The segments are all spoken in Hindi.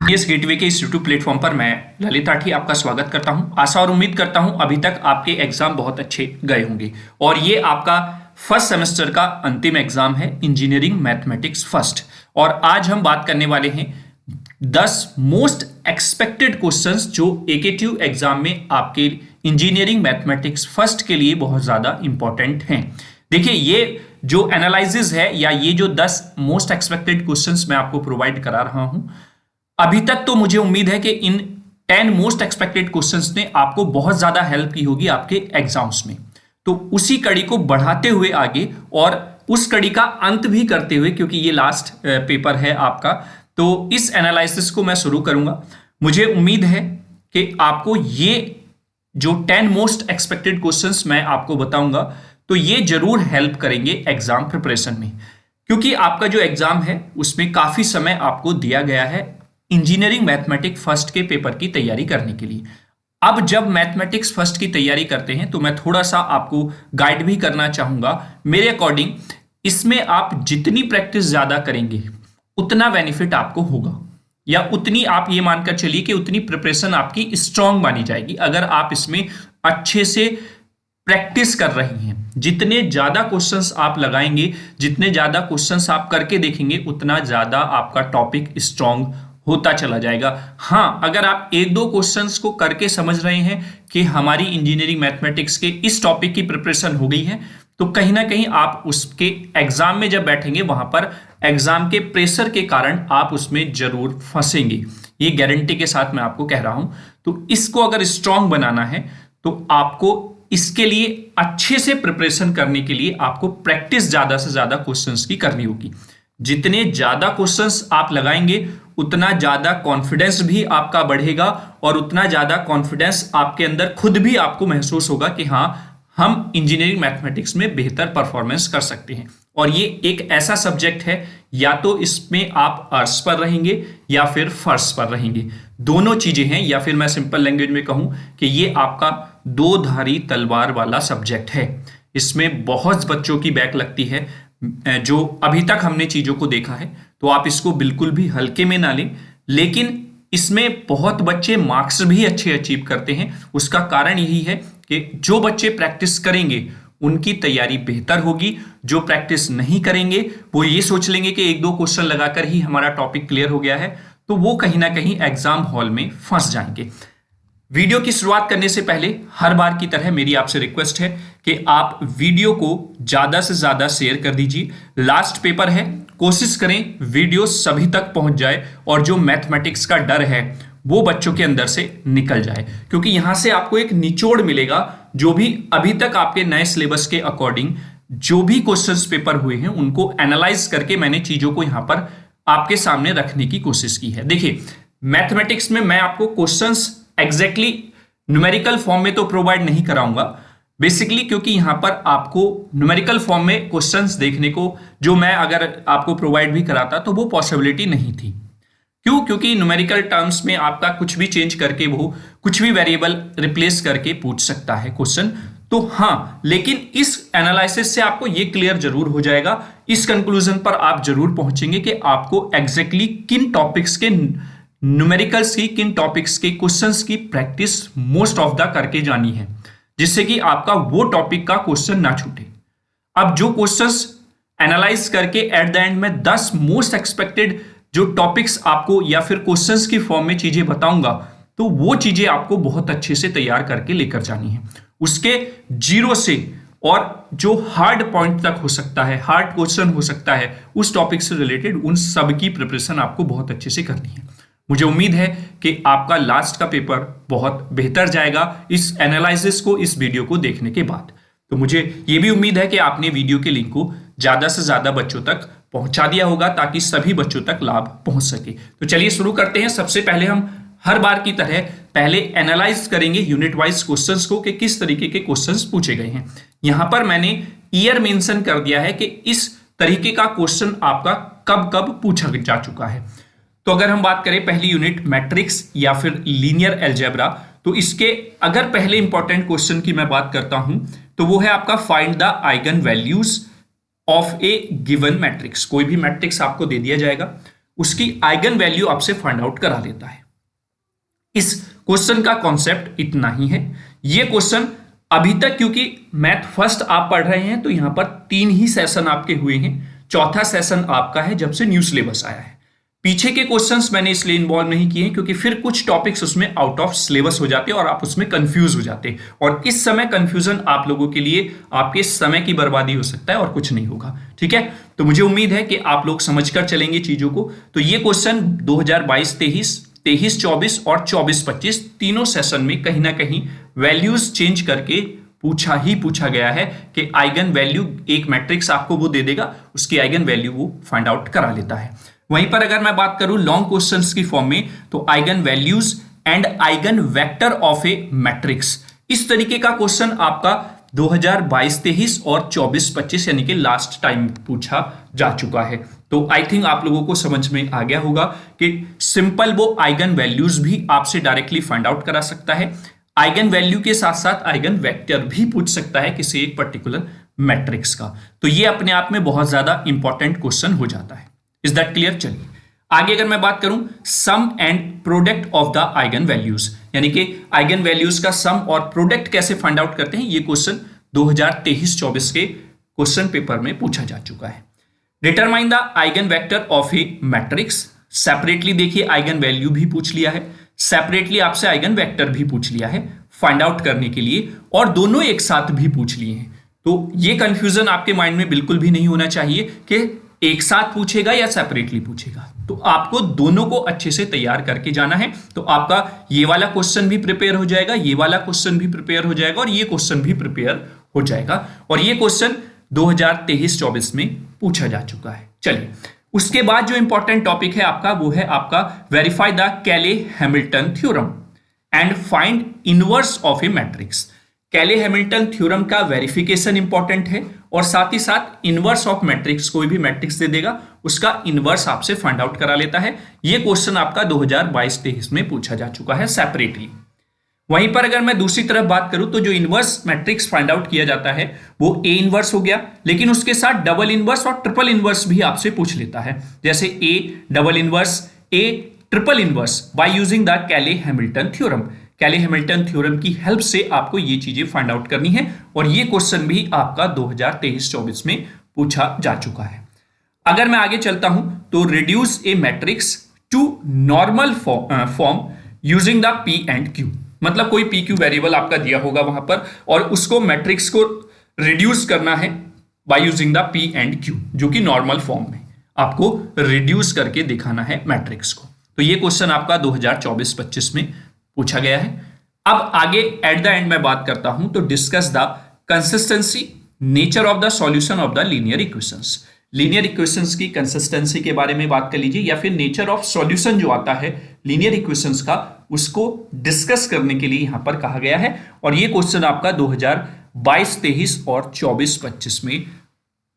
इस गेटवे के इस यूट्यूब प्लेटफॉर्म पर मैं ललित राठी आपका स्वागत करता हूं। आशा और उम्मीद करता हूं अभी तक आपके एग्जाम बहुत अच्छे गए होंगे और ये आपका फर्स्ट सेमेस्टर का अंतिम एग्जाम है, इंजीनियरिंग मैथमेटिक्स फर्स्ट। और आज हम बात करने वाले हैं 10 मोस्ट एक्सपेक्टेड क्वेश्चंस जो एकेटीयू एग्जाम में आपके इंजीनियरिंग मैथमेटिक्स फर्स्ट के लिए बहुत ज्यादा इंपॉर्टेंट हैं। देखिए, ये जो एनालिसिस है या ये जो 10 मोस्ट एक्सपेक्टेड क्वेश्चंस मैं आपको प्रोवाइड करा रहा हूं, अभी तक तो मुझे उम्मीद है कि इन 10 मोस्ट एक्सपेक्टेड क्वेश्चंस ने आपको बहुत ज्यादा हेल्प की होगी आपके एग्जाम्स में। तो उसी कड़ी को बढ़ाते हुए आगे और उस कड़ी का अंत भी करते हुए, क्योंकि ये लास्ट पेपर है आपका, तो इस एनालिसिस को मैं शुरू करूंगा। मुझे उम्मीद है कि आपको ये जो 10 मोस्ट एक्सपेक्टेड क्वेश्चंस मैं आपको बताऊंगा तो ये जरूर हेल्प करेंगे एग्जाम प्रिपरेशन में, क्योंकि आपका जो एग्जाम है उसमें काफी समय आपको दिया गया है इंजीनियरिंग मैथमेटिक्स फर्स्ट के पेपर की तैयारी करने के लिए। अब जब मैथमेटिक्स फर्स्ट की तैयारी करते हैं तो मैं थोड़ा सा आपको गाइड भी करना चाहूंगा। मेरे अकॉर्डिंग इसमें आप जितनी प्रैक्टिस ज्यादा करेंगे उतना बेनिफिट आपको होगा, या उतनी आप ये मानकर चलिए कि उतनी प्रिपरेशन आपकी स्ट्रांग मानी जाएगी अगर आप इसमें अच्छे से प्रैक्टिस कर रही हैं। जितने ज्यादा क्वेश्चंस आप लगाएंगे, जितने ज्यादा क्वेश्चंस आप करके देखेंगे, उतना ज्यादा आपका टॉपिक स्ट्रांग होता चला जाएगा। हाँ, अगर आप एक दो क्वेश्चंस को करके समझ रहे हैं कि हमारी इंजीनियरिंग मैथमेटिक्स के इस टॉपिक की प्रिपरेशन हो गई है, तो कहीं ना कहीं आप उसके एग्जाम में जब बैठेंगे वहां पर एग्जाम के प्रेशर के कारण आप उसमें जरूर फंसेंगे। ये गारंटी के साथ मैं आपको कह रहा हूं। तो इसको अगर स्ट्रांग बनाना है तो आपको इसके लिए अच्छे से प्रिपरेशन करने के लिए आपको प्रैक्टिस ज्यादा से ज्यादा क्वेश्चंस की करनी होगी। जितने ज्यादा क्वेश्चंस आप लगाएंगे उतना ज्यादा कॉन्फिडेंस भी आपका बढ़ेगा और उतना ज्यादा कॉन्फिडेंस आपके अंदर खुद भी आपको महसूस होगा कि हाँ, हम इंजीनियरिंग मैथमेटिक्स में बेहतर परफॉर्मेंस कर सकते हैं। और ये एक ऐसा सब्जेक्ट है, या तो इसमें आप अर्श पर रहेंगे या फिर फर्श पर रहेंगे, दोनों चीजें हैं। या फिर मैं सिंपल लैंग्वेज में कहूं कि ये आपका दो धारी तलवार वाला सब्जेक्ट है। इसमें बहुत बच्चों की बैक लगती है जो अभी तक हमने चीजों को देखा है, तो आप इसको बिल्कुल भी हल्के में ना लें। लेकिन इसमें बहुत बच्चे मार्क्स भी अच्छे अचीव करते हैं। उसका कारण यही है कि जो बच्चे प्रैक्टिस करेंगे उनकी तैयारी बेहतर होगी। जो प्रैक्टिस नहीं करेंगे वो ये सोच लेंगे कि एक दो क्वेश्चन लगाकर ही हमारा टॉपिक क्लियर हो गया है, तो वो कहीं ना कहीं एग्जाम हॉल में फंस जाएंगे। वीडियो की शुरुआत करने से पहले हर बार की तरह मेरी आपसे रिक्वेस्ट है कि आप वीडियो को ज्यादा से ज्यादा शेयर कर दीजिए। लास्ट पेपर है, कोशिश करें वीडियो सभी तक पहुंच जाए और जो मैथमेटिक्स का डर है वो बच्चों के अंदर से निकल जाए, क्योंकि यहां से आपको एक निचोड़ मिलेगा। जो भी अभी तक आपके नए सिलेबस के अकॉर्डिंग जो भी क्वेश्चंस पेपर हुए हैं उनको एनालाइज करके मैंने चीजों को यहां पर आपके सामने रखने की कोशिश की है। देखिए, मैथमेटिक्स में मैं आपको क्वेश्चंस एग्जैक्टली न्यूमेरिकल फॉर्म में तो प्रोवाइड नहीं कराऊंगा बेसिकली, क्योंकि यहां पर आपको न्यूमेरिकल फॉर्म में क्वेश्चंस देखने को जो मैं अगर आपको प्रोवाइड भी कराता तो वो पॉसिबिलिटी नहीं थी। क्यों? क्योंकि न्यूमेरिकल टर्म्स में आपका कुछ भी चेंज करके वो कुछ भी वेरिएबल रिप्लेस करके पूछ सकता है क्वेश्चन। तो हाँ, लेकिन इस एनालिसिस से आपको ये क्लियर जरूर हो जाएगा, इस कंक्लूजन पर आप जरूर पहुंचेंगे कि आपको एग्जैक्टली किन टॉपिक्स के न्यूमेरिकल्स की, किन टॉपिक्स के क्वेश्चंस की प्रैक्टिस मोस्ट ऑफ द करके जानी है, जिससे कि आपका वो टॉपिक का क्वेश्चन ना छूटे। अब जो क्वेश्चंस एनालाइज करके एट द एंड में 10 मोस्ट एक्सपेक्टेड जो टॉपिक्स आपको या फिर क्वेश्चंस की फॉर्म में चीजें बताऊंगा, तो वो चीजें आपको बहुत अच्छे से तैयार करके लेकर जानी है। उसके जीरो से और जो हार्ड पॉइंट तक हो सकता है, हार्ड क्वेश्चन हो सकता है उस टॉपिक से रिलेटेड, उन सब की प्रिपरेशन आपको बहुत अच्छे से करनी है। मुझे उम्मीद है कि आपका लास्ट का पेपर बहुत बेहतर जाएगा इस एनालिसिस को, इस वीडियो को देखने के बाद। तो मुझे यह भी उम्मीद है कि आपने वीडियो के लिंक को ज्यादा से ज्यादा बच्चों तक पहुंचा दिया होगा ताकि सभी बच्चों तक लाभ पहुंच सके। तो चलिए शुरू करते हैं। सबसे पहले हम हर बार की तरह पहले एनालाइज करेंगे यूनिट वाइज क्वेश्चंस को कि किस तरीके के क्वेश्चंस पूछे गए हैं। यहां पर मैंने ईयर मेंशन कर दिया है कि इस तरीके का क्वेश्चन आपका कब कब पूछा जा चुका है। तो अगर हम बात करें पहली यूनिट मैट्रिक्स या फिर लीनियर अलजेब्रा, तो इसके अगर पहले इंपॉर्टेंट क्वेश्चन की मैं बात करता हूं तो वो है आपका find the eigen values of A given matrix. कोई भी मैट्रिक्स आपको दे दिया जाएगा, उसकी आइगन वैल्यू आपसे फाइंड आउट करा लेता है। इस क्वेश्चन का कॉन्सेप्ट इतना ही है। ये क्वेश्चन अभी तक, क्योंकि मैथ फर्स्ट आप पढ़ रहे हैं तो यहां पर 3 ही सेशन आपके हुए हैं, चौथा सेशन आपका है जब से न्यू सिलेबस आया है। पीछे के क्वेश्चंस मैंने इसलिए इन्वॉल्व नहीं किए क्योंकि फिर कुछ टॉपिक्स उसमें आउट ऑफ सिलेबस हो जाते और आप उसमें कंफ्यूज हो जाते, और इस समय कंफ्यूजन आप लोगों के लिए आपके समय की बर्बादी हो सकता है और कुछ नहीं होगा। ठीक है, तो मुझे उम्मीद है कि आप लोग समझकर चलेंगे चीजों को। तो ये क्वेश्चन 2022-23, 23-24 और 24-25 तीनों सेशन में कहीं ना कहीं वैल्यूज चेंज करके पूछा गया है कि आइगन वैल्यू, एक मैट्रिक्स आपको वो दे देगा, उसकी आइगन वैल्यू वो फाइंड आउट करा लेता है। वहीं पर अगर मैं बात करूं लॉन्ग क्वेश्चंस की फॉर्म में, तो eigen values and eigen vector of A matrix, इस तरीके का क्वेश्चन आपका 2022-23 और 24-25 यानी कि लास्ट टाइम पूछा जा चुका है। तो आई थिंक आप लोगों को समझ में आ गया होगा कि सिंपल वो आइगन वैल्यूज भी आपसे डायरेक्टली फाइंड आउट करा सकता है, आइगन वैल्यू के साथ साथ आइगन वेक्टर भी पूछ सकता है किसी एक पर्टिकुलर मैट्रिक्स का। तो ये अपने आप में बहुत ज्यादा इंपॉर्टेंट क्वेश्चन हो जाता है। Is that clear? चलिए आगे अगर मैं बात करूं sum and product of the eigen values, यानी कि आइगन वैल्यूज का सम और प्रोडक्ट कैसे फाइंड आउट करते हैं, ये क्वेश्चन 2023-24 के क्वेश्चन पेपर में पूछा जा चुका है। Determine the eigen vector of A matrix, separately देखिए आइगन वैल्यू भी पूछ लिया है, सेपरेटली आपसे आइगन वेक्टर भी पूछ लिया है फाइंड आउट करने के लिए, और दोनों एक साथ भी पूछ लिए हैं। तो ये कंफ्यूजन आपके माइंड में बिल्कुल भी नहीं होना चाहिए कि एक साथ पूछेगा या सेपरेटली पूछेगा। तो आपको दोनों को अच्छे से तैयार करके जाना है, तो आपका ये वाला क्वेश्चन भी प्रिपेयर हो जाएगा, ये वाला क्वेश्चन भी प्रिपेयर हो जाएगा, और ये क्वेश्चन भी प्रिपेयर हो जाएगा। और ये क्वेश्चन 2023-24 में पूछा जा चुका है। चलिए उसके बाद जो इंपॉर्टेंट टॉपिक है आपका, वो है आपका verify the Cayley Hamilton theorem and find inverse of A matrix. Cayley Hamilton theorem का वेरिफिकेशन इंपॉर्टेंट है, और साथ ही साथ इनवर्स ऑफ मैट्रिक्स, कोई भी मैट्रिक्स दे देगा उसका इनवर्स आपसे फाइंड आउट करा लेता है। यह क्वेश्चन आपका 2022-23 में पूछा जा चुका है सेपरेटली। वहीं पर अगर मैं दूसरी तरफ बात करूं तो जो इनवर्स मैट्रिक्स फाइंड आउट किया जाता है वो ए इनवर्स हो गया, लेकिन उसके साथ डबल इनवर्स और ट्रिपल इनवर्स भी आपसे पूछ लेता है, जैसे A double inverse, A triple inverse by using the Cayley Hamilton theorem. Cayley Hamilton theorem की हेल्प से आपको ये चीजें फाइंड आउट करनी है, और ये क्वेश्चन भी आपका 2023-24 में पूछा जा चुका है। अगर मैं आगे चलता हूं तो reduce a matrix to normal form using the P and Q, मतलब कोई पी क्यू वेरिएबल आपका दिया होगा वहां पर, और उसको मैट्रिक्स को रिड्यूस करना है bye using the P and Q, जो कि नॉर्मल फॉर्म में आपको रिड्यूस करके दिखाना है मैट्रिक्स को। तो ये क्वेश्चन आपका 2024-25 में पूछा गया है। अब आगे एट द एंड में बात करता हूं तो discuss the consistency, nature of the solution of the linear equations. Linear equations की कंसिस्टेंसी के बारे में बात कर लीजिए, या फिर नेचर ऑफ सॉल्यूशन जो आता है लीनियर इक्वेशंस का, उसको डिस्कस करने के लिए यहां पर कहा गया है। और ये क्वेश्चन आपका 2022-23 और 24-25 में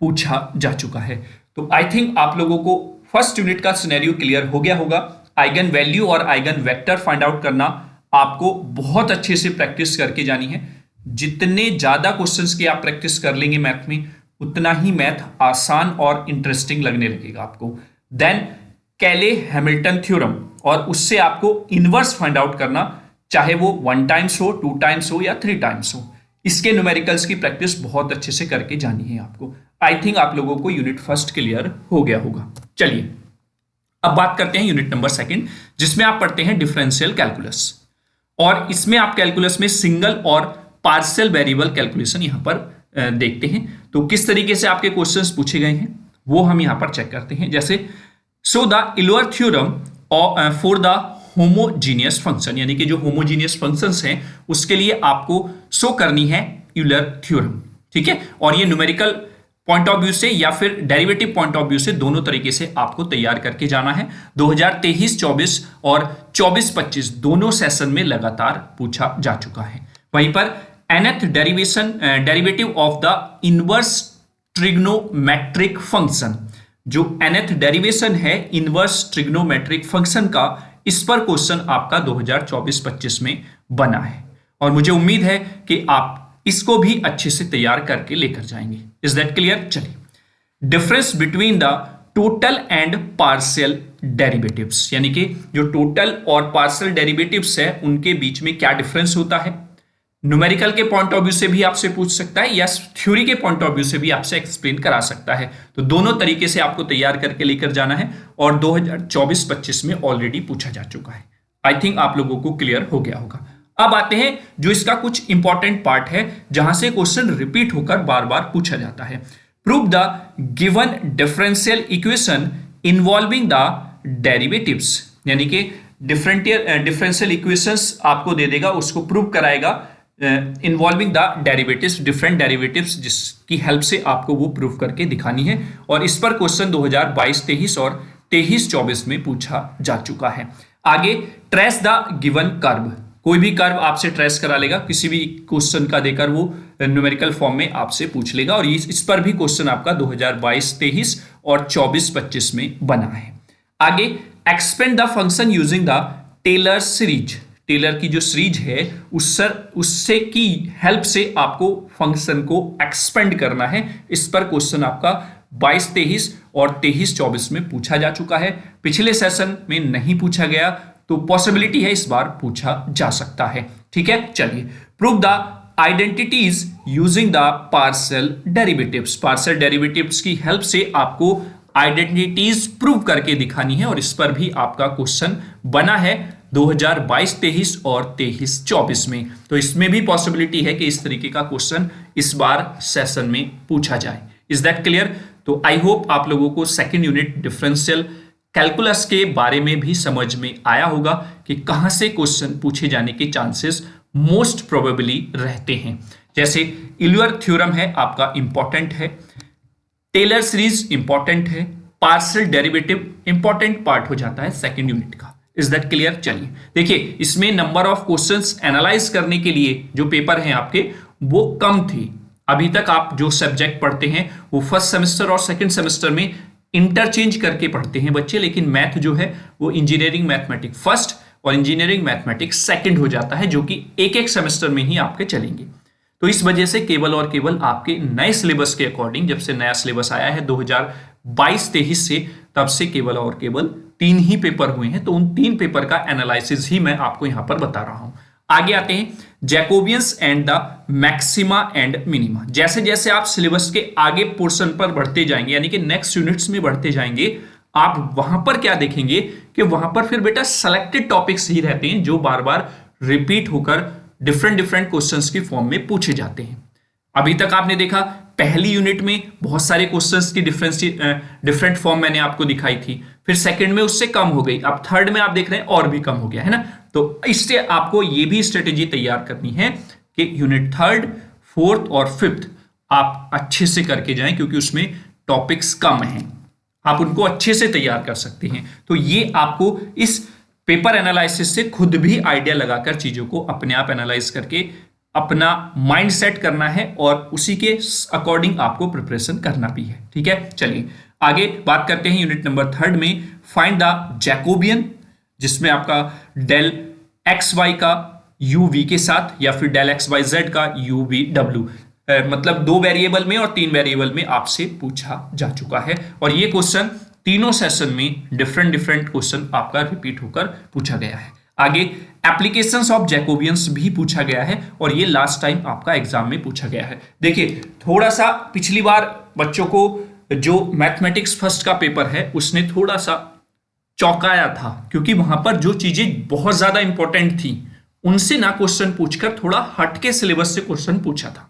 पूछा जा चुका है। तो आई थिंक आप लोगों को फर्स्ट यूनिट का सिनेरियो क्लियर हो गया होगा। आइगन वैल्यू और आइगन वेक्टर फाइंड आउट करना आपको बहुत अच्छे से प्रैक्टिस करके जानी है। जितने ज्यादा क्वेश्चंस की आप प्रैक्टिस कर लेंगे मैथ में, उतना ही मैथ आसान और इंटरेस्टिंग लगने लगेगा आपको। देन कैले-हैमिल्टन थ्योरम, और उससे आपको इनवर्स फाइंड आउट करना, चाहे वो 1 टाइम्स हो, 2 टाइम्स हो या 3 टाइम्स हो, इसके न्यूमेरिकल्स की प्रैक्टिस बहुत अच्छे से करके जानी है आपको। आई थिंक आप लोगों को यूनिट फर्स्ट क्लियर हो गया होगा। चलिए अब बात करते हैं यूनिट नंबर सेकंड, जिसमें आप पढ़ते हैं डिफरेंशियल कैलकुलस, और इसमें आप कैलकुलस में सिंगल और पार्शियल वेरिएबल कैलकुलेशन यहां पर देखते हैं। तो किस तरीके से आपके क्वेश्चंस पूछे गए हैं वो हम यहां पर चेक करते हैं। जैसे so the Euler theorem for the homogeneous function, यानी कि जो होमोजीनियस फंक्शंस हैं उसके लिए आपको शो करनी है यूलर थ्योरम, ठीक है। और ये न्यूमेरिकल पॉइंट ऑफ व्यू से या फिर डेरिवेटिव पॉइंट ऑफ व्यू से, दोनों तरीके से आपको तैयार करके जाना है। 2023-24 और 24-25 दोनों सेशन में लगातार पूछा जा चुका है। वहीं पर nth derivative of the inverse trigonometric function, जो nth डेरिवेशन है इनवर्स ट्रिग्नोमेट्रिक फंक्शन का, इस पर क्वेश्चन आपका 2024-25 में बना है, और मुझे उम्मीद है कि आप इसको भी अच्छे से तैयार करके लेकर जाएंगे। Is that clear? चलिए difference between the total and partial derivatives, यानी कि जो टोटल और पार्शियल डेरिवेटिव्स है उनके बीच में क्या डिफरेंस होता है। न्यूमेरिकल के पॉइंट ऑफ व्यू से भी आपसे पूछ सकता है या थ्योरी के पॉइंट ऑफ व्यू से भी आपसे एक्सप्लेन करा सकता है। तो दोनों तरीके से आपको तैयार करके लेकर जाना है और 2024-25 में ऑलरेडी पूछा जा चुका है। आई थिंक आप लोगों को क्लियर हो गया होगा। अब आते हैं जो इसका कुछ इंपॉर्टेंट पार्ट है जहां से क्वेश्चन रिपीट होकर बार बार पूछा जाता है। Prove the given differential equation involving the derivatives, यानी कि डिफरेंशियल इक्वेशंस आपको दे देगा, उसको प्रूव कराएगा involving the derivatives, different derivatives, जिसकी हेल्प से आपको वो प्रूव करके दिखानी है। और इस पर क्वेश्चन 2022-23 और 23-24 में पूछा जा चुका है। आगे ट्रेस द गिवन कर्व, कोई भी कर्व आपसे ट्रेस करा लेगा, किसी भी क्वेश्चन का देकर वो न्यूमेरिकल फॉर्म में आपसे पूछ लेगा। और इस पर भी क्वेश्चन आपका 2022-23 और 24-25 में बना है। आगे expand the function using the Taylor series, Taylor की जो सीरीज है उससे की हेल्प से आपको फंक्शन को एक्सपेंड करना है। इस पर क्वेश्चन आपका 22-23 और 23-24 में पूछा जा चुका है। पिछले सेशन में नहीं पूछा गया तो पॉसिबिलिटी है इस बार पूछा जा सकता है। ठीक है, चलिए prove the identities using the partial derivatives, partial derivatives की हेल्प से आपको आइडेंटिटीज प्रूव करके दिखानी है। और इस पर भी आपका क्वेश्चन बना है 2022-23 और 23-24 में। तो इसमें भी पॉसिबिलिटी है कि इस तरीके का क्वेश्चन इस बार सेशन में पूछा जाए। Is that clear? तो आई होप आप लोगों को सेकंड यूनिट डिफरेंशियल कैलकुलस के बारे में भी समझ में आया होगा कि कहां से क्वेश्चन पूछे जाने के चांसेस मोस्ट प्रोबेबली रहते हैं। जैसे इल्यूर थ्योरम है आपका इंपॉर्टेंट है, टेलर सीरीज इंपॉर्टेंट है, पार्शियल डेरिवेटिव इंपॉर्टेंट पार्ट हो जाता है सेकंड यूनिट का। Is that clear? चलिए देखिए, इसमें नंबर ऑफ क्वेश्चंस एनालाइज करने के लिए जो पेपर हैं आपके वो कम थे। अभी तक आप जो सब्जेक्ट पढ़ते हैं वो फर्स्ट सेमेस्टर और सेकंड सेमेस्टर में इंटरचेंज करके पढ़ते हैं बच्चे, लेकिन मैथ जो है वो इंजीनियरिंग मैथमेटिक्स फर्स्ट और इंजीनियरिंग मैथमेटिक्स सेकंड हो जाता है, जो कि एक एक सेमेस्टर में ही आपके चलेंगे। तो इस वजह से केवल और केवल आपके नए सिलेबस के अकॉर्डिंग, जब से नया सिलेबस आया है 2022-23 से, तब से केवल और केवल 3 ही पेपर हुए हैं। तो उन 3 पेपर का एनालिसिस ही मैं आपको यहां पर बता रहा हूं। आगे आते हैं Jacobians and the maxima and minima. जैसे जैसे आप सिलेबस के आगे पोर्शन पर बढ़ते जाएंगे, यानी कि नेक्स्ट यूनिट्स में बढ़ते जाएंगे, आप वहां पर क्या देखेंगे कि वहां पर फिर बेटा सेलेक्टेड टॉपिक्स ही रहते हैं जो बार बार रिपीट होकर डिफरेंट क्वेश्चंस की फॉर्म में पूछे जाते हैं। अभी तक आपने देखा पहली यूनिट में बहुत सारे क्वेश्चंस की डिफरेंट फॉर्म मैंने आपको दिखाई थी, फिर सेकंड में उससे कम हो गई, अब थर्ड में आप देख रहे हैं और भी कम हो गया है ना। तो इससे आपको ये भी स्ट्रेटेजी तैयार करनी है कि यूनिट थर्ड, फोर्थ और फिफ्थ आप अच्छे से करके जाएं, क्योंकि उसमें टॉपिक्स कम हैं, आप उनको अच्छे से तैयार कर सकते हैं। तो ये आपको इस पेपर एनालिसिस से खुद भी आइडिया लगाकर चीजों को अपने आप एनालाइज करके अपना माइंड सेट करना है और उसी के अकॉर्डिंग आपको प्रिपरेशन करना भी है। ठीक है, चलिए आगे बात करते हैं यूनिट नंबर थर्ड में, फाइंड द जैकोबियन, जिसमें आपका डेल एक्स वाई का यू वी के साथ या फिर डेल एक्स वाई जेड का यू वी डब्ल्यू, मतलब 2 वेरिएबल में और 3 वेरिएबल में आपसे पूछा जा चुका है। और ये क्वेश्चन तीनों सेशन में डिफरेंट क्वेश्चन आपका रिपीट होकर पूछा गया है। आगे एप्लीकेशंस ऑफ जैकोबियंस भी पूछा गया है और ये लास्ट टाइम आपका एग्जाम में पूछा गया है। देखिए थोड़ा सा पिछली बार बच्चों को जो मैथमेटिक्स फर्स्ट का पेपर है उसने थोड़ा सा चौंकाया था, क्योंकि वहां पर जो चीजें बहुत ज्यादा इंपॉर्टेंट थी उनसे ना क्वेश्चन पूछकर थोड़ा हटके सिलेबस से क्वेश्चन पूछा था।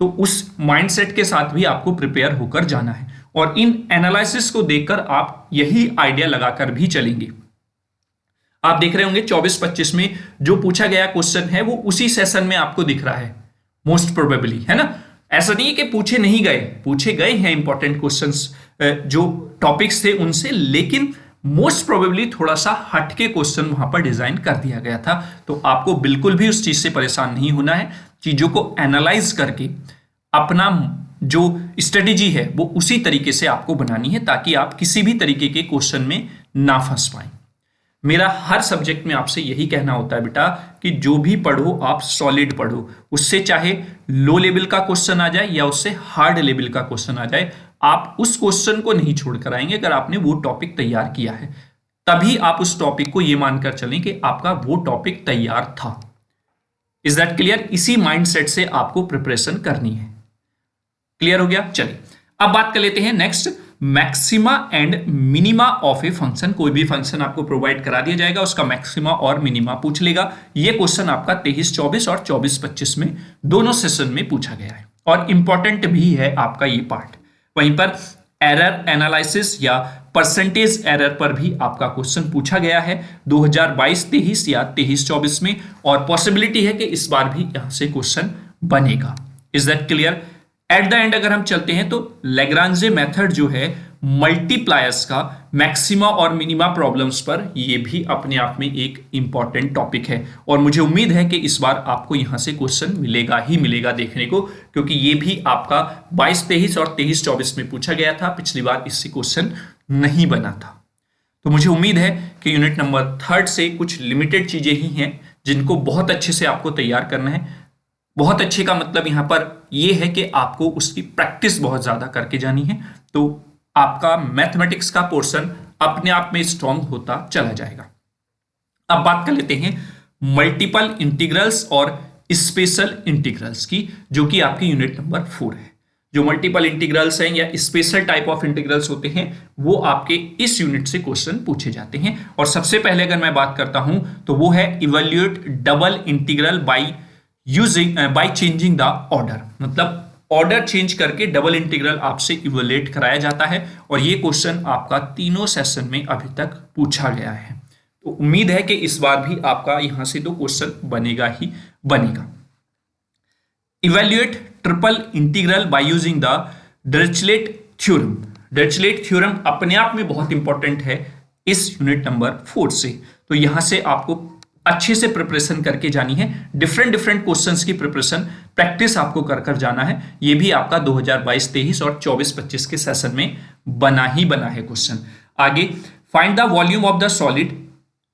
तो उस माइंडसेट के साथ भी आपको प्रिपेयर होकर जाना है और इन एनालिसिस को देखकर आप यही आइडिया लगाकर भी चलेंगे। आप देख रहे होंगे 24-25 में जो पूछा गया क्वेश्चन है वो उसी सेशन में आपको दिख रहा है मोस्ट प्रोबेबली, है ना। ऐसा नहीं है कि पूछे नहीं गए, पूछे गए हैं इंपॉर्टेंट क्वेश्चंस जो टॉपिक्स थे उनसे, लेकिन मोस्ट प्रोबेबली थोड़ा सा हटके क्वेश्चन वहां पर डिजाइन कर दिया गया था। तो आपको बिल्कुल भी उस चीज से परेशान नहीं होना है, चीजों को एनालाइज करके अपना जो स्ट्रेटेजी है वो उसी तरीके से आपको बनानी है ताकि आप किसी भी तरीके के क्वेश्चन में ना फंस पाए। मेरा हर सब्जेक्ट में आपसे यही कहना होता है बेटा कि जो भी पढ़ो आप सॉलिड पढ़ो, उससे चाहे लो लेवल का क्वेश्चन आ जाए या उससे हार्ड लेवल का क्वेश्चन आ जाए, आप उस क्वेश्चन को नहीं छोड़कर आएंगे अगर आपने वो टॉपिक तैयार किया है, तभी आप उस टॉपिक को ये मानकर चलें कि आपका वो टॉपिक तैयार था। Is that clear? इसी माइंडसेट से आपको प्रिपरेशन करनी है। क्लियर हो गया? चलिए अब बात कर लेते हैं next, maxima and minima of a function. कोई भी फंक्शन आपको प्रोवाइड करा दिया जाएगा, उसका मैक्सिमा और मिनिमा पूछ लेगा। ये क्वेश्चन आपका 23-24 और 24-25 में दोनों सेशन में पूछा गया है और इंपॉर्टेंट भी है आपका ये पार्ट। वहीं पर एरर एनालिसिस या परसेंटेज एरर पर भी आपका क्वेश्चन पूछा गया है 2022-23 या 23-24 में, और पॉसिबिलिटी है कि इस बार भी यहां से क्वेश्चन बनेगा। Is that clear? At the end अगर हम चलते हैं तो लैग्रांजे मेथड जो है मल्टीप्लायर्स का मैक्सिमा और मिनिमा प्रॉब्लम्स पर, ये भी अपने आप में एक इंपॉर्टेंट टॉपिक है और मुझे उम्मीद है कि इस बार आपको यहां से क्वेश्चन मिलेगा ही मिलेगा देखने को, क्योंकि ये भी आपका 22-23 और 23-24 में पूछा गया था। पिछली बार इससे क्वेश्चन नहीं बना था। तो मुझे उम्मीद है कि यूनिट नंबर 3 से कुछ लिमिटेड चीजें ही हैं जिनको बहुत अच्छे से आपको तैयार करना है। बहुत अच्छे का मतलब यहां पर यह है कि आपको उसकी प्रैक्टिस बहुत ज्यादा करके जानी है, तो आपका मैथमेटिक्स का पोर्शन अपने आप में स्ट्रांग होता चला जाएगा। अब बात कर लेते हैं मल्टीपल इंटीग्रल्स और स्पेशल इंटीग्रल्स की, जो कि आपकी यूनिट नंबर 4 है। जो मल्टीपल इंटीग्रल्स हैं या स्पेशल टाइप ऑफ इंटीग्रल्स होते हैं, वो आपके इस यूनिट से क्वेश्चन पूछे जाते हैं। और सबसे पहले अगर मैं बात करता हूं तो वो है evaluate double integral by changing the order. मतलब ऑर्डर चेंज करके डबल इंटीग्रल आपसे इवैल्यूएट कराया जाता है और ये क्वेश्चन आपका तीनों सेशन में अभी तक पूछा गया है। तो उम्मीद है कि इस बार भी आपका यहां से तो क्वेश्चन बनेगा ही बनेगा। Evaluate triple integral by using the Dirichlet theorem. Dirichlet theorem अपने आप में बहुत इंपॉर्टेंट है इस यूनिट नंबर 4 से, तो यहां से आपको अच्छे से प्रिपरेशन करके जानी है। डिफरेंट क्वेश्चंस की प्रिपरेशन प्रैक्टिस आपको कर जाना है। ये भी आपका 2022-23 और 24-25 के सेशन में बना ही बना है क्वेश्चन। आगे find the volume of the solid,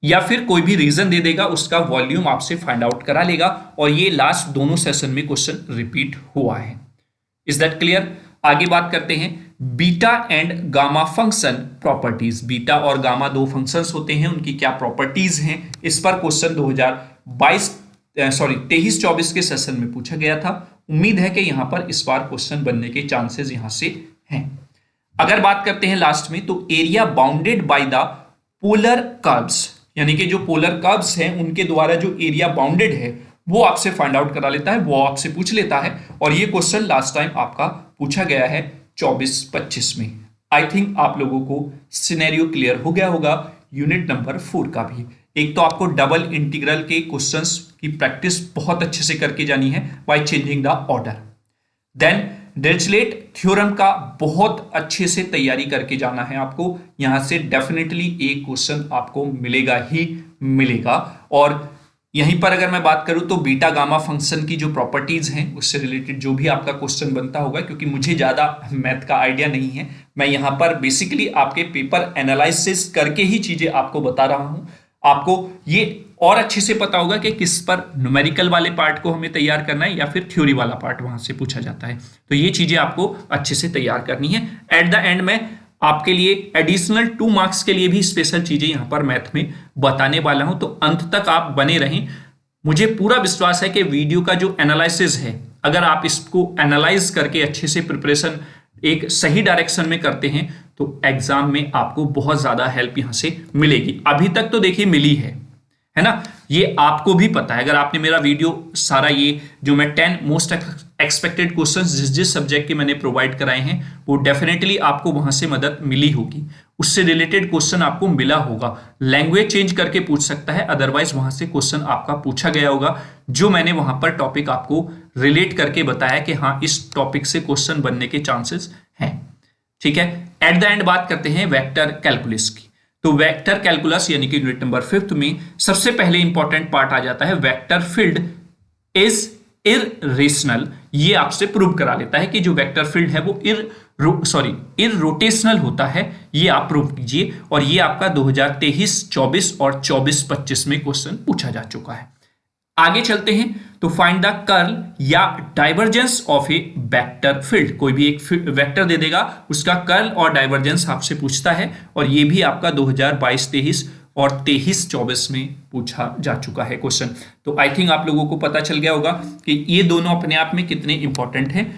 या फिर कोई भी रीजन दे देगा, उसका वॉल्यूम आपसे फाइंड आउट करा लेगा, और ये लास्ट दोनों सेशन में क्वेश्चन रिपीट हुआ है। Is that clear? आगे बात करते हैं beta and gamma function properties. Beta और गामा दो फंक्शंस होते हैं, उनकी क्या प्रॉपर्टीज हैं, इस पर क्वेश्चन 23-24 के सेशन में पूछा गया था। उम्मीद है कि यहां पर इस बार क्वेश्चन बनने के चांसेस यहां से हैं। अगर बात करते हैं लास्ट में, तो area bounded by the polar curves, यानी कि जो पोलर कर्व्स हैं उनके द्वारा जो एरिया बाउंडेड है वो आपसे फाइंड आउट करा लेता है, वो आपसे पूछ लेता है। और ये क्वेश्चन लास्ट टाइम आपका पूछा गया है 24-25 में। आई थिंक आप लोगों को सिनेरियो क्लियर हो गया होगा यूनिट नंबर 4 का भी। एक तो आपको डबल इंटीग्रल के क्वेश्चंस की प्रैक्टिस बहुत अच्छे से करके जानी है by changing the order. Then Dirichlet theorem का बहुत अच्छे से तैयारी करके जाना है आपको। यहां से डेफिनेटली एक क्वेश्चन आपको मिलेगा ही मिलेगा। और यहीं पर अगर मैं बात करूं तो बीटा गामा फंक्शन की जो प्रॉपर्टीज हैं उससे रिलेटेड जो भी आपका क्वेश्चन बनता होगा, क्योंकि मुझे ज्यादा मैथ का आइडिया नहीं है, मैं यहां पर बेसिकली आपके पेपर एनालिसिस करके ही चीजें आपको बता रहा हूं। आपको ये और अच्छे से पता होगा कि किस पर न्यूमेरिकल वाले पार्ट को हमें तैयार करना है या फिर थ्योरी वाला पार्ट वहां से पूछा जाता है। तो ये चीजें आपको अच्छे से तैयार करनी है। एट द एंड में आपके लिए एडिशनल 2 मार्क्स के लिए भी स्पेशल चीजें यहां पर मैथ में बताने वाला हूं, तो अंत तक आप बने रहें। मुझे पूरा विश्वास है कि वीडियो का जो एनालिसिस है, अगर आप इसको एनालाइज करके अच्छे से प्रिपरेशन एक सही डायरेक्शन में करते हैं तो एग्जाम में आपको बहुत ज्यादा हेल्प यहां से मिलेगी। अभी तक तो देखिए मिली है ना, ये आपको भी पता है। अगर आपने मेरा वीडियो सारा ये जो मैं 10 मोस्ट एक्सपेक्टेड क्वेश्चंस जिस सब्जेक्ट के मैंने प्रोवाइड कराए हैं वो डेफिनेटली आपको वहां से मदद मिली होगी, उससे रिलेटेड क्वेश्चन आपको मिला होगा। लैंग्वेज चेंज करके पूछ सकता है, अदरवाइज वहां से क्वेश्चन आपका पूछा गया होगा जो मैंने वहां पर टॉपिक आपको रिलेट करके बताया कि हाँ इस टॉपिक से क्वेश्चन बनने के चांसेस हैं। ठीक है, एट द एंड बात करते हैं वेक्टर कैलकुलस की। तो वेक्टर कैलकुलस यानी कि यूनिट नंबर 5 में सबसे पहले इंपॉर्टेंट पार्ट आ जाता है वेक्टर फील्ड इज इररेशनल। ये आपसे प्रूव करा लेता है कि जो वेक्टर फील्ड है वो इररोटेशनल होता है। ये आप प्रूव कीजिए, और ये आपका 2023-24 और 24-25 में क्वेश्चन पूछा जा चुका है। आगे चलते हैं तो फाइंड द कर्ल या divergence of A vector field. कोई भी एक वेक्टर दे देगा, उसका कर्ल और डाइवर्जेंस आपसे पूछता है, और ये भी आपका 2022-23 और 23-24 में पूछा जा चुका है क्वेश्चन। तो आई थिंक आप लोगों को पता चल गया होगा कि ये दोनों अपने आप में कितने इंपॉर्टेंट हैं।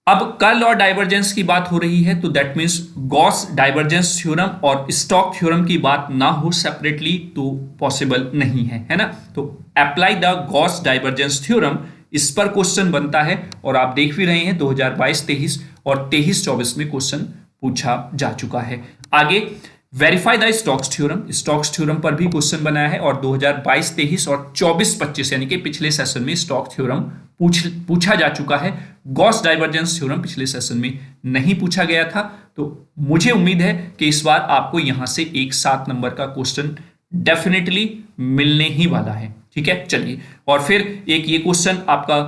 अब कर्ल और डाइवर्जेंस की बात हो रही है तो that means Gauss divergence theorem और स्टोक थ्योरम की बात ना हो सेपरेटली तो पॉसिबल नहीं है ना। तो apply the Gauss divergence theorem, इस पर क्वेश्चन बनता है, और आप देख भी रहे हैं 2022-23 और 23-24 में क्वेश्चन पूछा जा चुका है। आगे verify the Stokes theorem, Stokes theorem पर भी क्वेश्चन बनाया है, और 2022-23 और 24-25 यानी कि पिछले सेशन में स्टोक थ्योरम पूछा जा चुका है। गॉस डाइवर्जेंस थ्योरम पिछले सेशन में नहीं पूछा गया था, तो मुझे उम्मीद है कि इस बार आपको यहां से एक 7 नंबर का क्वेश्चन डेफिनेटली मिलने ही वाला है। ठीक है, चलिए, और फिर एक ये क्वेश्चन आपका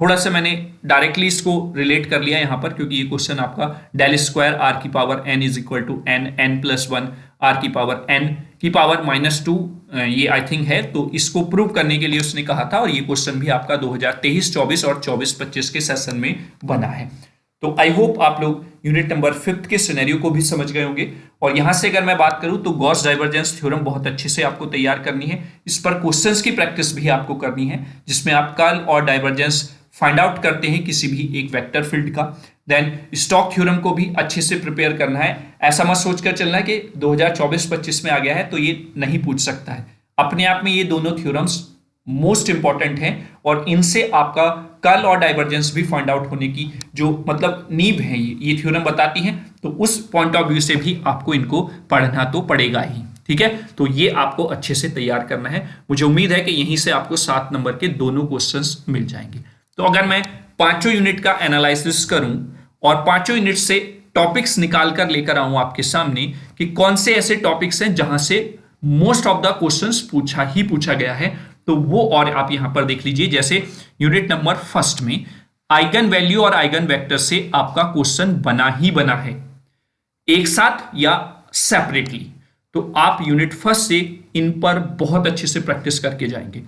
थोड़ा सा मैंने डायरेक्टली इसको रिलेट कर लिया यहां पर, क्योंकि ये क्वेश्चन आपका डेल स्क्वायर आर की power n is equal to n plus 1 r की पावर n की पावर -2 ये आई थिंक है, तो इसको प्रूव करने के लिए उसने कहा था, और ये क्वेश्चन भी आपका 2023-24 और 24-25 के सेशन में बना है। तो आई होप आप लोग यूनिट नंबर 5 के सिनेरियो को भी समझ गए होंगे। और यहां से अगर मैं बात करूं तो गॉस डाइवर्जेंस थ्योरम बहुत अच्छे से आपको तैयार करनी है, इस पर क्वेश्चंस की प्रैक्टिस भी आपको करनी है, जिसमें आप कर्ल और डाइवर्जेंस फाइंड आउट करते हैं किसी भी एक वेक्टर फील्ड का। देन स्टोक थ्योरम को भी अच्छे से प्रिपेयर करना है, ऐसा मत सोचकर चलना है कि 2024-25 में आ गया है तो ये नहीं पूछ सकता है। अपने आप में ये दोनों थ्योरम्स मोस्ट इंपॉर्टेंट हैं, और इनसे आपका कर्ल और डाइवर्जेंस भी फाइंड आउट होने की जो मतलब नींव है ये थ्योरम बताती हैं, तो उस पॉइंट ऑफ व्यू से भी आपको इनको पढ़ना तो पड़ेगा ही। ठीक है, तो ये आपको अच्छे से तैयार करना है। मुझे उम्मीद है कि यहीं से आपको 7 नंबर के दोनों क्वेश्चंस मिल जाएंगे। तो अगर मैं पांचों यूनिट का एनालिसिस करूं और पांचों यूनिट से टॉपिक्स निकाल कर लेकर आऊं आपके सामने कि कौन से ऐसे टॉपिक्स हैं जहां से मोस्ट ऑफ द क्वेश्चंस पूछा गया है, तो वो और आप यहां पर देख लीजिए। जैसे यूनिट नंबर 1 में आइगन वैल्यू और आइगन वेक्टर से आपका क्वेश्चन बना ही बना है, एक साथ या सेपरेटली, तो आप यूनिट 1 से इन पर बहुत अच्छे से प्रैक्टिस करके जाएंगे।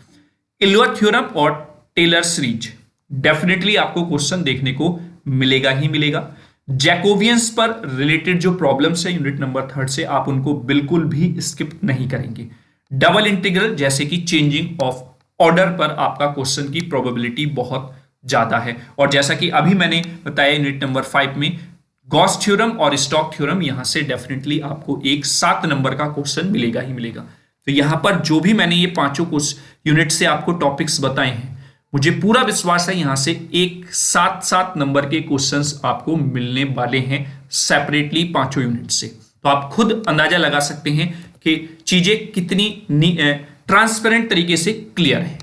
इल्वर थ्योरम और टेलर सीरीज डेफिनेटली आपको क्वेश्चन देखने को मिलेगा ही मिलेगा। जैकोबियंस पर रिलेटेड जो प्रॉब्लम्स है यूनिट नंबर 3 से, आप उनको बिल्कुल भी स्किप नहीं करेंगे। डबल इंटीग्रल जैसे कि चेंजिंग ऑफ ऑर्डर पर आपका क्वेश्चन की प्रोबेबिलिटी बहुत ज्यादा है, और जैसा कि अभी मैंने बताया यूनिट नंबर 5 में गॉस थ्योरम और स्टोक थ्योरम, यहां से डेफिनेटली आपको एक 7 नंबर का क्वेश्चन मिलेगा ही मिलेगा। तो यहां पर जो भी मैंने ये पांचों यूनिट से आपको टॉपिक्स बताए हैं, मुझे पूरा विश्वास है यहां से एक 7-7 नंबर के क्वेश्चंस आपको मिलने वाले हैं सेपरेटली पांचों यूनिट से। तो आप खुद अंदाजा लगा सकते हैं कि चीजें कितनी ट्रांसपेरेंट तरीके से क्लियर है।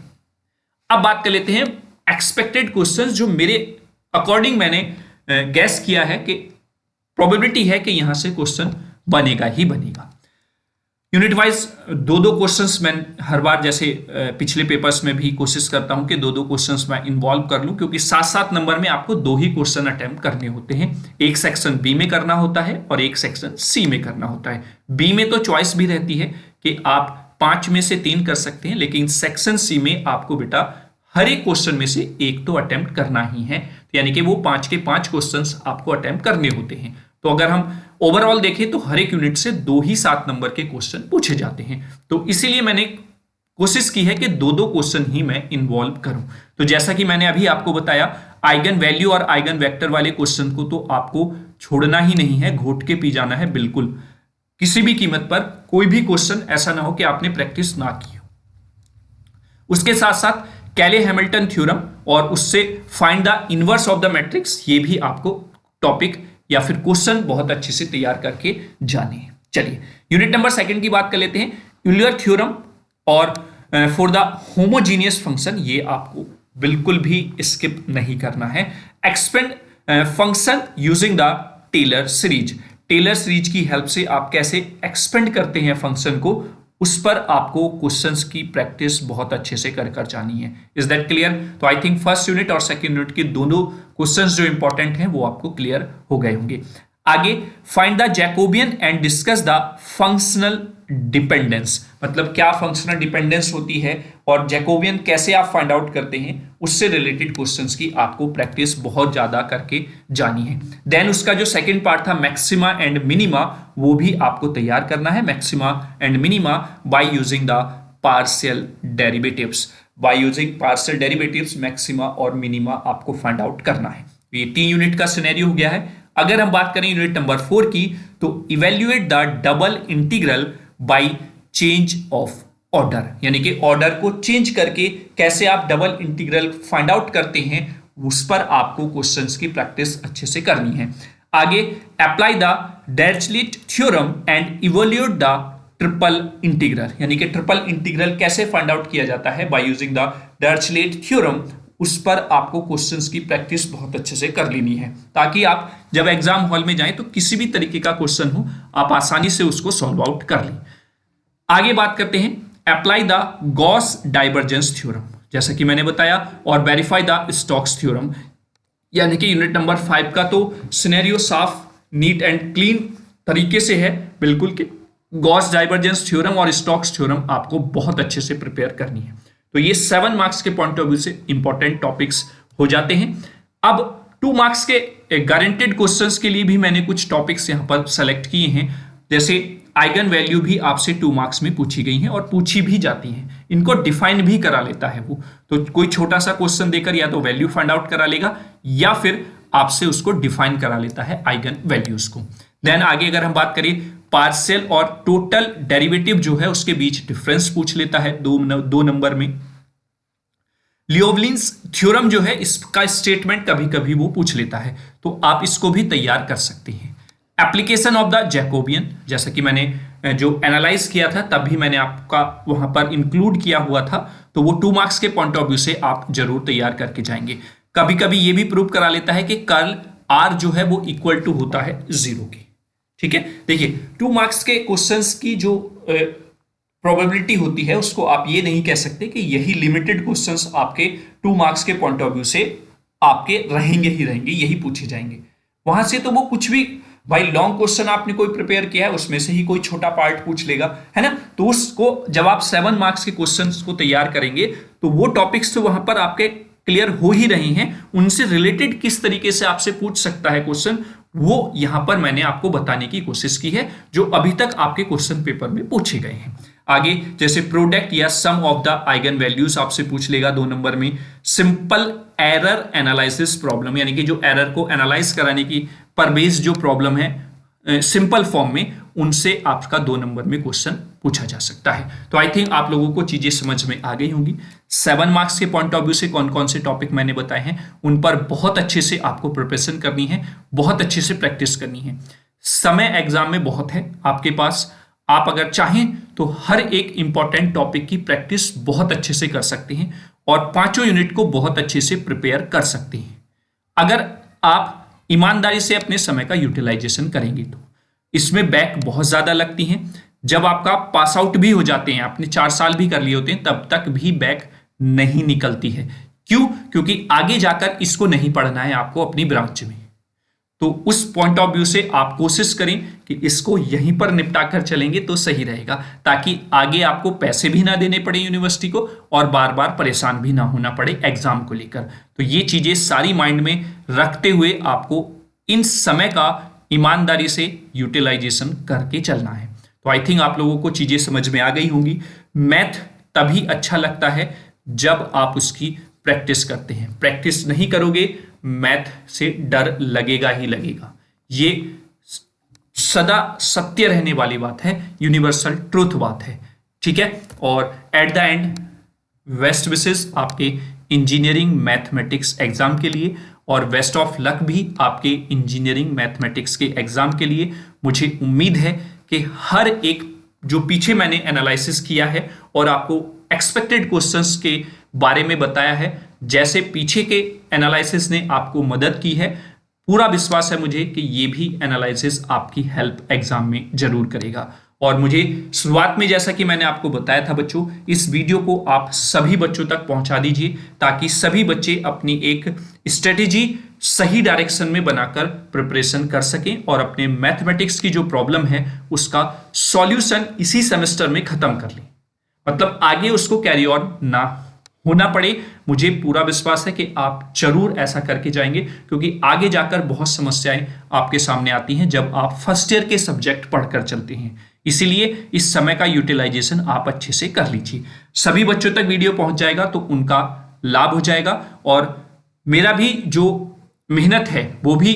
अब बात कर लेते हैं एक्सपेक्टेड क्वेश्चंस, जो मेरे अकॉर्डिंग मैंने गैस किया है कि प्रोबेबिलिटी है कि यहां से क्वेश्चन बनेगा ही बनेगा। यूनिट वाइज दो क्वेश्चंस मैं हर बार जैसे पिछले पेपर्स में भी कोशिश करता हूं कि दो क्वेश्चंस मैं इन्वॉल्व कर लूं, क्योंकि 7-7 नंबर में आपको 2 ही क्वेश्चन अटेम्प्ट करने होते हैं। एक सेक्शन बी में करना होता है और एक सेक्शन सी में करना होता है। बी में तो चॉइस भी रहती है कि आप 5 में से 3 कर सकते हैं, लेकिन सेक्शन सी में आपको बेटा हर एक क्वेश्चन में से एक तो अटेम्प्ट करना ही है, यानी कि वो 5 के 5 क्वेश्चंस आपको अटेम्प्ट करने होते हैं। तो अगर हम ओवरऑल देखें तो हर एक यूनिट से 2 ही 7 नंबर के क्वेश्चन पूछे जाते हैं, तो इसीलिए मैंने कोशिश की है कि 2 क्वेश्चन ही मैं इन्वॉल्व करूं। तो जैसा कि मैंने अभी आपको बताया, आइगन वैल्यू और आइगन वेक्टर वाले क्वेश्चन को तो आपको छोड़ना ही नहीं है, घोट के पी जाना है बिल्कुल। किसी भी कीमत पर कोई भी क्वेश्चन ऐसा ना हो कि आपने प्रैक्टिस ना की हो। उसके साथ साथ कैले हैमिल्टन थ्योरम और उससे find the inverse of the matrix, ये भी आपको टॉपिक या फिर क्वेश्चन बहुत अच्छे से तैयार करके जाने। चलिए यूनिट नंबर 2 की बात कर लेते हैं। यूलर थ्योरम और फॉर द होमोजीनियस फंक्शन, ये आपको बिल्कुल भी स्किप नहीं करना है। Expand function using the Taylor series, Taylor series की हेल्प से आप कैसे एक्सपेंड करते हैं फंक्शन को, उस पर आपको क्वेश्चंस की प्रैक्टिस बहुत अच्छे से कर जानी है। Is that clear? तो आई थिंक फर्स्ट यूनिट और सेकंड यूनिट के दोनों क्वेश्चंस जो इंपॉर्टेंट हैं वो आपको क्लियर हो गए होंगे। आगे find the Jacobian and discuss the functional dependence, मतलब क्या फंक्शनल डिपेंडेंस होती है और जैकोबियन कैसे आप फाइंड आउट करते हैं, उससे रिलेटेड क्वेश्चंस की आपको प्रैक्टिस बहुत ज्यादा करके जानी है। देन उसका जो सेकंड पार्ट था मैक्सिमा एंड मिनिमा, वो भी आपको तैयार करना है, maxima and minima bye using the partial derivatives. By using partial derivatives maxima और मिनिमा आपको फाइंड आउट करना है। ये 3 यूनिट का सिनेरियो हो गया है। अगर हम बात करें यूनिट नंबर 4 की, तो evaluate the double integral by change of order, यानी कि ऑर्डर को चेंज करके कैसे आप डबल इंटीग्रल फाइंड आउट करते हैं, उस पर आपको क्वेश्चंस की प्रैक्टिस अच्छे से करनी है। आगे apply the Dirichlet theorem and evaluate the triple integral, यानी कि ट्रिपल इंटीग्रल कैसे फाइंड आउट किया जाता है bye using the Dirichlet theorem, उस पर आपको क्वेश्चंस की प्रैक्टिस बहुत अच्छे से कर लेनी है, ताकि आप जब एग्जाम हॉल में जाएं तो किसी भी तरीके का क्वेश्चन हो आप आसानी से उसको सॉल्व आउट कर लें। आगे बात करते हैं apply the Gauss divergence theorem, जैसा कि मैंने बताया, और वेरीफाई द स्टोक्स थ्योरम, यानी कि यूनिट नंबर 5 का तो सिनेरियो साफ नीट एंड क्लीन तरीके से है बिल्कुल कि गॉस डाइवर्जेंस थ्योरम और स्टोक्स थ्योरम आपको बहुत अच्छे से प्रिपेयर करनी है। तो ये 7 मार्क्स के पॉइंट ऑफ व्यू से इंपॉर्टेंट टॉपिक्स हो जाते हैं। अब 2 मार्क्स के गारंटेड क्वेश्चंस के लिए भी मैंने कुछ टॉपिक्स यहां पर सेलेक्ट किए हैं, जैसे आइगन वैल्यू भी आपसे 2 मार्क्स में पूछी गई हैं और पूछी भी जाती हैं, इनको डिफाइन भी करा लेता है वो, तो कोई छोटा सा क्वेश्चन देकर या तो वैल्यू फाइंड आउट करा लेगा या फिर आपसे उसको डिफाइन करा लेता है आइगन वैल्यूज को। देन आगे अगर हम बात करें पार्शियल और टोटल डेरिवेटिव जो है उसके बीच डिफरेंस पूछ लेता है 2 नंबर में। लियोवलिन्स थ्योरम जो है इसका स्टेटमेंट कभी कभी वो पूछ लेता है, तो आप इसको भी तैयार कर सकते हैं। एप्लीकेशन ऑफ द जैकोबियन, जैसा कि मैंने जो एनालाइज किया था तब भी मैंने आपका वहां पर इंक्लूड किया हुआ था, तो वो 2 मार्क्स के पॉइंट ऑफ व्यू से आप जरूर तैयार करके जाएंगे। कभी कभी ये भी प्रूव करा लेता है कि कर्ल आर जो है वो इक्वल टू होता है 0 के। ठीक है, देखिए 2 मार्क्स के क्वेश्चंस की जो प्रोबेबिलिटी होती है उसको आप ये नहीं कह सकते कि यही लिमिटेड क्वेश्चंस आपके 2 मार्क्स के पॉइंट ऑफ व्यू से आपके रहेंगे ही रहेंगे, यही पूछे जाएंगे। वहां से तो वो कुछ भी, भाई लॉन्ग क्वेश्चन आपने कोई प्रिपेयर किया है उसमें से ही कोई छोटा पार्ट पूछ लेगा, है ना, तो उसको जब आप 7 मार्क्स के क्वेश्चंस को तैयार करेंगे तो वो टॉपिक्स तो वहां पर आपके क्लियर हो ही रही हैं, उनसे रिलेटेड किस तरीके से आपसे पूछ सकता है क्वेश्चन, वो यहां पर मैंने आपको बताने की कोशिश की है जो अभी तक आपके क्वेश्चन पेपर में पूछे गए हैं। आगे जैसे प्रोडक्ट या सम ऑफ द आइगन वैल्यूज आपसे पूछ लेगा 2 नंबर में। सिंपल एरर एनालिसिस प्रॉब्लम, यानी कि जो एरर को एनालाइज कराने की परबेज जो प्रॉब्लम है सिंपल फॉर्म में, उनसे आपका 2 नंबर में क्वेश्चन पूछा जा सकता है। तो आई थिंक आप लोगों को चीजें समझ में आ गई होंगी। 7 मार्क्स के पॉइंट ऑफ व्यू से कौन कौन से टॉपिक मैंने बताए हैं उन पर बहुत अच्छे से आपको प्रिपरेशन करनी है, बहुत अच्छे से प्रैक्टिस करनी है। समय एग्जाम में बहुत है आपके पास, आप अगर चाहें तो हर एक इंपॉर्टेंट टॉपिक की प्रैक्टिस बहुत अच्छे से कर सकते हैं और 5 यूनिट को बहुत अच्छे से प्रिपेयर कर सकते हैं अगर आप ईमानदारी से अपने समय का यूटिलाइजेशन करेंगे। तो इसमें बैक बहुत ज्यादा लगती हैं, जब आपका पास आउट भी हो जाते हैं, आपने 4 साल भी कर लिए होते हैं, तब तक भी बैक नहीं निकलती है। क्यों? क्योंकि आगे जाकर इसको नहीं पढ़ना है आपको अपनी ब्रांच में। तो उस पॉइंट ऑफ व्यू से आप कोशिश करें कि इसको यहीं पर निपटा कर चलेंगे तो सही रहेगा, ताकि आगे आपको पैसे भी ना देने पड़े यूनिवर्सिटी को और बार बार परेशान भी ना होना पड़े एग्जाम को लेकर। तो ये चीजें सारी माइंड में रखते हुए आपको इन समय का ईमानदारी से यूटिलाइजेशन करके चलना है। तो आई थिंक आप लोगों को चीजें समझ में आ गई होंगी। मैथ तभी अच्छा लगता है जब आप उसकी प्रैक्टिस करते हैं। प्रैक्टिस नहीं करोगे मैथ से डर लगेगा ही लगेगा। ये सदा सत्य रहने वाली बात है, यूनिवर्सल ट्रूथ बात है। ठीक है, और at the end best wishes आपके इंजीनियरिंग मैथमेटिक्स एग्जाम के लिए और बेस्ट ऑफ लक भी आपके इंजीनियरिंग मैथमेटिक्स के एग्जाम के लिए। मुझे उम्मीद है कि हर एक जो पीछे मैंने एनालिसिस किया है और आपको एक्सपेक्टेड क्वेश्चंस के बारे में बताया है, जैसे पीछे के एनालिसिस ने आपको मदद की है, पूरा विश्वास है मुझे कि ये भी एनालिसिस आपकी हेल्प एग्जाम में जरूर करेगा। और मुझे शुरुआत में जैसा कि मैंने आपको बताया था बच्चों, इस वीडियो को आप सभी बच्चों तक पहुंचा दीजिए ताकि सभी बच्चे अपनी एक स्ट्रेटेजी सही डायरेक्शन में बनाकर प्रिपरेशन कर सकें और अपने मैथमेटिक्स की जो प्रॉब्लम है उसका सॉल्यूशन इसी सेमेस्टर में खत्म कर लें, मतलब आगे उसको कैरी ऑन ना होना पड़े। मुझे पूरा विश्वास है कि आप जरूर ऐसा करके जाएंगे, क्योंकि आगे जाकर बहुत समस्याएं आपके सामने आती हैं जब आप फर्स्ट ईयर के सब्जेक्ट पढ़कर चलते हैं। इसीलिए इस समय का यूटिलाइजेशन आप अच्छे से कर लीजिए। सभी बच्चों तक वीडियो पहुंच जाएगा तो उनका लाभ हो जाएगा, और मेरा भी जो मेहनत है वो भी,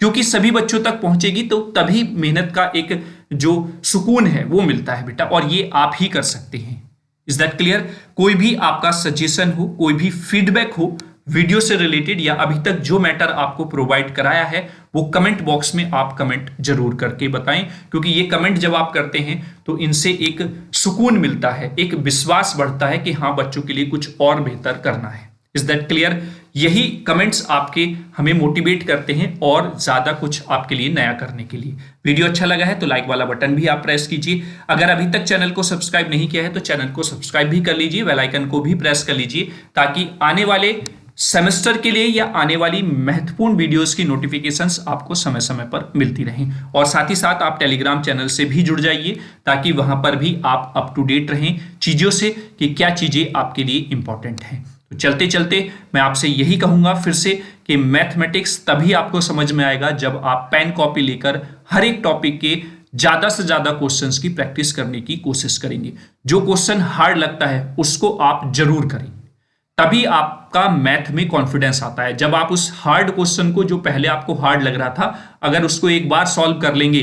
क्योंकि सभी बच्चों तक पहुंचेगी तो तभी मेहनत का एक जो सुकून है वो मिलता है बेटा, और ये आप ही कर सकते हैं। Is that clear? कोई भी आपका सजेशन हो, कोई भी फीडबैक हो वीडियो से रिलेटेड, या अभी तक जो मैटर आपको प्रोवाइड कराया है, वो कमेंट बॉक्स में आप कमेंट जरूर करके बताएं, क्योंकि ये कमेंट जब आप करते हैं तो इनसे एक सुकून मिलता है, एक विश्वास बढ़ता है कि हाँ बच्चों के लिए कुछ और बेहतर करना है। Is that clear? यही कमेंट्स आपके हमें मोटिवेट करते हैं और ज्यादा कुछ आपके लिए नया करने के लिए। वीडियो अच्छा लगा है तो लाइक वाला बटन भी आप प्रेस कीजिए। अगर अभी तक चैनल को सब्सक्राइब नहीं किया है तो चैनल को सब्सक्राइब भी कर लीजिए, बेल आइकन को भी प्रेस कर लीजिए, ताकि आने वाले सेमेस्टर के लिए या आने वाली महत्वपूर्ण वीडियोस की नोटिफिकेशंस आपको समय समय पर मिलती रहें। और साथ ही साथ आप टेलीग्राम चैनल से भी जुड़ जाइए, ताकि वहां पर भी आप अप टू डेट रहें चीजों से कि क्या चीजें आपके लिए इंपॉर्टेंट हैं। तो चलते चलते मैं आपसे यही कहूंगा फिर से कि मैथमेटिक्स तभी आपको समझ में आएगा जब आप पेन कॉपी लेकर हर एक टॉपिक के ज्यादा से ज्यादा क्वेश्चंस की प्रैक्टिस करने की कोशिश करेंगे। जो क्वेश्चन हार्ड लगता है उसको आप जरूर करें, तभी आपका मैथ में कॉन्फिडेंस आता है। जब आप उस हार्ड क्वेश्चन को, जो पहले आपको हार्ड लग रहा था, अगर उसको एक बार सॉल्व कर लेंगे,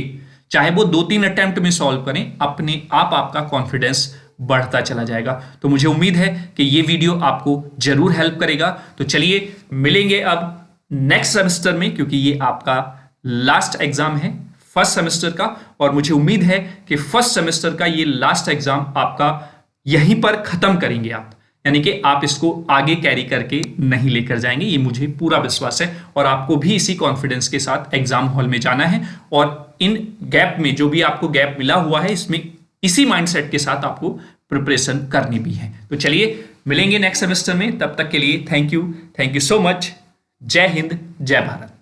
चाहे वो 2-3 अटेम्प्ट में सॉल्व करें, अपने आप आपका कॉन्फिडेंस बढ़ता चला जाएगा। तो मुझे उम्मीद है कि ये वीडियो आपको जरूर हेल्प करेगा। तो चलिए मिलेंगे अब नेक्स्ट सेमेस्टर में, क्योंकि ये आपका लास्ट एग्जाम है फर्स्ट सेमेस्टर का, और मुझे उम्मीद है कि फर्स्ट सेमेस्टर का ये लास्ट एग्जाम आपका यहीं पर खत्म करेंगे आप, यानी कि आप इसको आगे कैरी करके नहीं लेकर जाएंगे, ये मुझे पूरा विश्वास है। और आपको भी इसी कॉन्फिडेंस के साथ एग्जाम हॉल में जाना है, और इन गैप में जो भी आपको गैप मिला हुआ है, इसमें इसी माइंडसेट के साथ आपको प्रिपरेशन करनी भी है। तो चलिए मिलेंगे नेक्स्ट सेमेस्टर में, तब तक के लिए थैंक यू सो मच। जय हिंद, जय भारत।